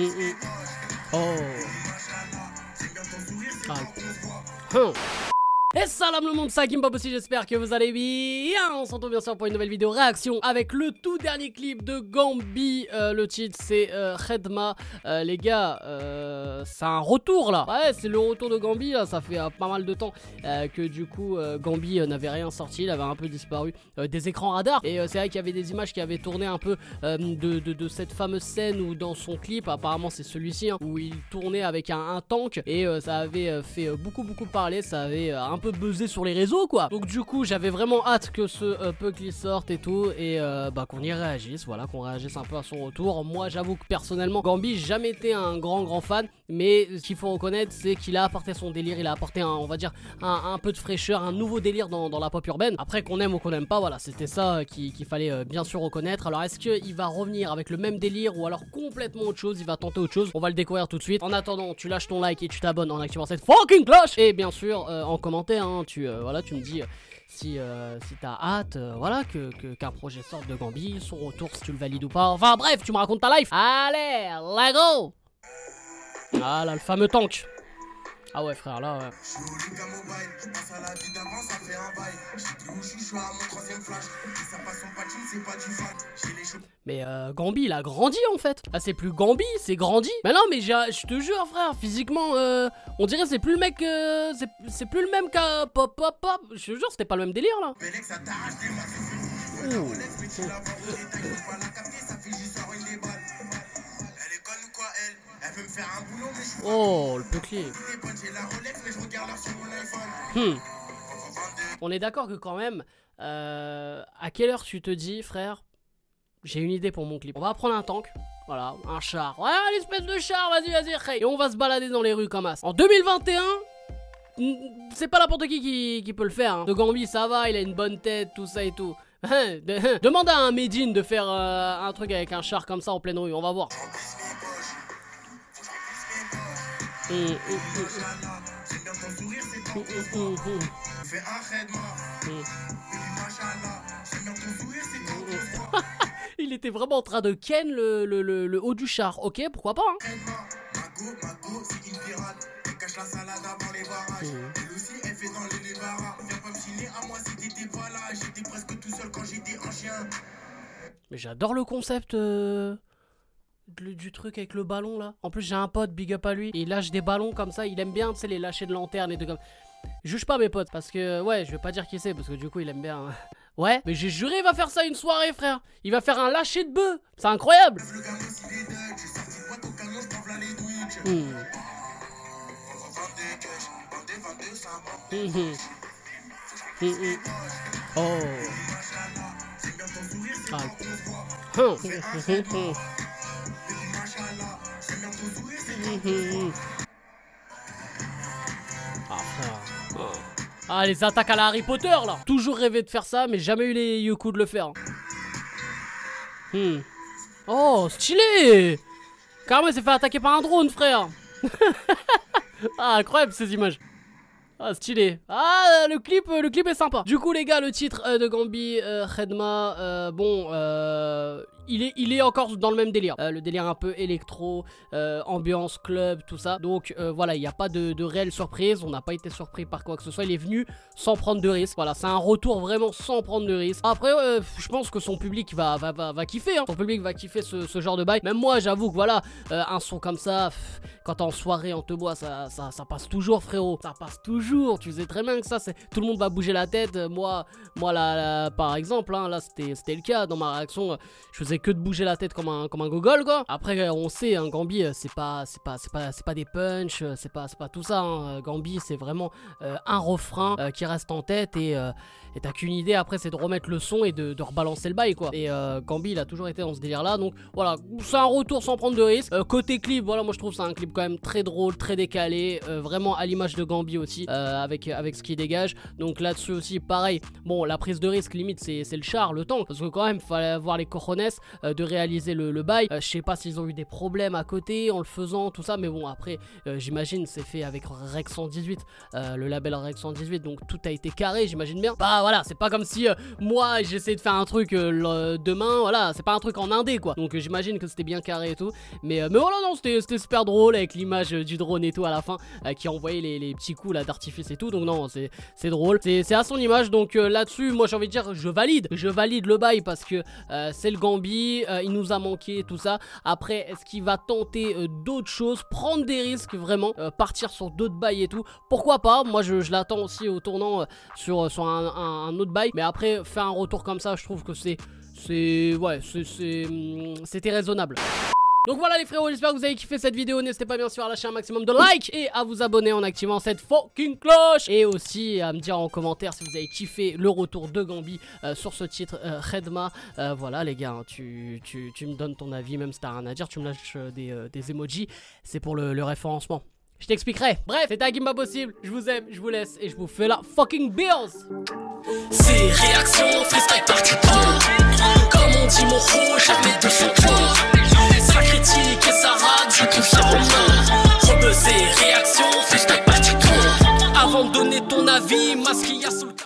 Oh. Et salam le monde, c'est Hakim Bab aussi, j'espère que vous allez bien. On se retrouve bien sûr pour une nouvelle vidéo réaction avec le tout dernier clip de Gambi. Le titre c'est Khedma. Les gars, c'est un retour là. Ouais, c'est le retour de Gambi là. Ça fait pas mal de temps que du coup Gambi n'avait rien sorti. Il avait un peu disparu des écrans radars. Et c'est vrai qu'il y avait des images qui avaient tourné un peu de cette fameuse scène où dans son clip, apparemment c'est celui-ci, hein, où il tournait avec un tank. Et ça avait fait beaucoup parler. Ça avait un peu buzzé sur les réseaux quoi. Donc du coup j'avais vraiment hâte que ce Pugly sorte et tout. Et qu'on y réagisse. Voilà, qu'on réagisse un peu à son retour. Moi j'avoue que personnellement Gambi, j'ai jamais été un grand fan. Mais ce qu'il faut reconnaître, c'est qu'il a apporté son délire. Il a apporté on va dire un peu de fraîcheur, un nouveau délire dans la pop urbaine. Après qu'on aime ou qu'on aime pas, voilà, c'était ça qu'il fallait bien sûr reconnaître. Alors est-ce qu'il va revenir avec le même délire ou alors complètement autre chose? Il va tenter autre chose, on va le découvrir tout de suite. En attendant, tu lâches ton like et tu t'abonnes en activant cette fucking cloche. Et bien sûr en commentaire hein, voilà, tu me dis si t'as hâte voilà, qu'un projet sorte de Gambi, son retour, si tu le valides ou pas. Enfin bref, tu me racontes ta life. Allez, let's go. Ah là, le fameux tank. Ah ouais frère, là ouais. Mais Gambi il a grandi en fait. Ah c'est plus Gambi, c'est grandi. Mais non mais je te jure frère, physiquement on dirait c'est plus le mec c'est plus le même qu'à pop. Je te jure c'était pas le même délire là. Oh, le Pugly. On est d'accord que quand même, à quelle heure tu te dis, frère, j'ai une idée pour mon clip. On va prendre un tank, voilà, un char. Ouais, l'espèce de char, vas-y. Et on va se balader dans les rues comme as. En 2021, c'est pas n'importe qui peut le faire. Hein. De Gambi, ça va, il a une bonne tête, tout ça et tout. Demande à un Medine de faire un truc avec un char comme ça en pleine rue, on va voir. Il était vraiment en train de ken le haut du char. Ok, pourquoi pas hein. Mais j'adore le concept du truc avec le ballon là. En plus j'ai un pote, big up à lui, il lâche des ballons comme ça. Il aime bien tu sais les lâcher de lanterne et tout comme. Juge pas mes potes parce que ouais, je vais pas dire qui c'est parce que du coup il aime bien hein. Ouais, mais j'ai juré il va faire ça une soirée frère. Il va faire un lâcher de bœuf. C'est incroyable. Oh. Ah frère. Ah les attaques à la Harry Potter là. Toujours rêvé de faire ça mais jamais eu les yoku de le faire. Oh stylé. Carrément il s'est fait attaquer par un drone frère. Ah incroyable ces images. Ah stylé. Ah le clip est sympa. Du coup les gars, le titre de Gambi, Khedma, bon il est encore dans le même délire. Le délire un peu électro, ambiance, club, tout ça. Donc voilà, il n'y a pas de réelle surprise. On n'a pas été surpris par quoi que ce soit. Il est venu sans prendre de risque. Voilà, c'est un retour vraiment sans prendre de risque. Après, je pense que son public va kiffer. Hein. Son public va kiffer ce genre de bail. Même moi, j'avoue que voilà, un son comme ça, quand t'es en soirée, on te boit, ça passe toujours, frérot. Ça passe toujours. Tu sais très bien que ça, tout le monde va bouger la tête. Moi là, par exemple, hein, là, c'était le cas. Dans ma réaction, je faisais que de bouger la tête comme un gogol quoi. Après on sait hein, Gambi c'est pas des punchs, c'est pas tout ça hein. Gambi c'est vraiment un refrain qui reste en tête et t'as qu'une idée après, c'est de remettre le son et de rebalancer le bail quoi. Et Gambi il a toujours été dans ce délire là, donc voilà, c'est un retour sans prendre de risque. Côté clip, voilà, moi je trouve c'est un clip quand même très drôle, très décalé, vraiment à l'image de Gambi aussi, avec ce qui dégage. Donc là-dessus aussi pareil, bon la prise de risque limite c'est le char, le tank, parce que quand même fallait avoir les cojones de réaliser le bail. Je sais pas s'ils ont eu des problèmes à côté en le faisant, tout ça, mais bon, après, j'imagine c'est fait avec Rec 118, le label Rec 118, donc tout a été carré, j'imagine bien. Bah voilà, c'est pas comme si moi j'essaie de faire un truc demain, voilà, c'est pas un truc en indé quoi. Donc j'imagine que c'était bien carré et tout. Mais voilà, non, c'était super drôle avec l'image du drone et tout à la fin qui envoyait les petits coups là d'artifice et tout. Donc non, c'est drôle, c'est à son image. Donc là-dessus, moi j'ai envie de dire, je valide le bail parce que c'est le Gambi, il nous a manqué tout ça. Après, est-ce qu'il va tenter d'autres choses, prendre des risques vraiment, partir sur d'autres bails et tout? Pourquoi pas? Moi je l'attends aussi au tournant sur un autre bail. Mais après, faire un retour comme ça, je trouve que c'était raisonnable. Donc voilà les frérots, j'espère que vous avez kiffé cette vidéo. N'hésitez pas bien sûr à lâcher un maximum de likes et à vous abonner en activant cette fucking cloche. Et aussi à me dire en commentaire si vous avez kiffé le retour de Gambi sur ce titre Redma. Voilà les gars, hein, tu me donnes ton avis, même si t'as rien à dire, tu me lâches des emojis. C'est pour le référencement. Je t'expliquerai. Bref, c'était Hakim Possible. Je vous aime, je vous laisse et je vous fais la fucking bills. C'est réaction, freestyle parti comme on dit mon rouge, jamais de chanteur. Ça critique et ça rate, je touche ça en main. Rebuzzer, réaction, freestyle parti avant de donner ton avis, masque,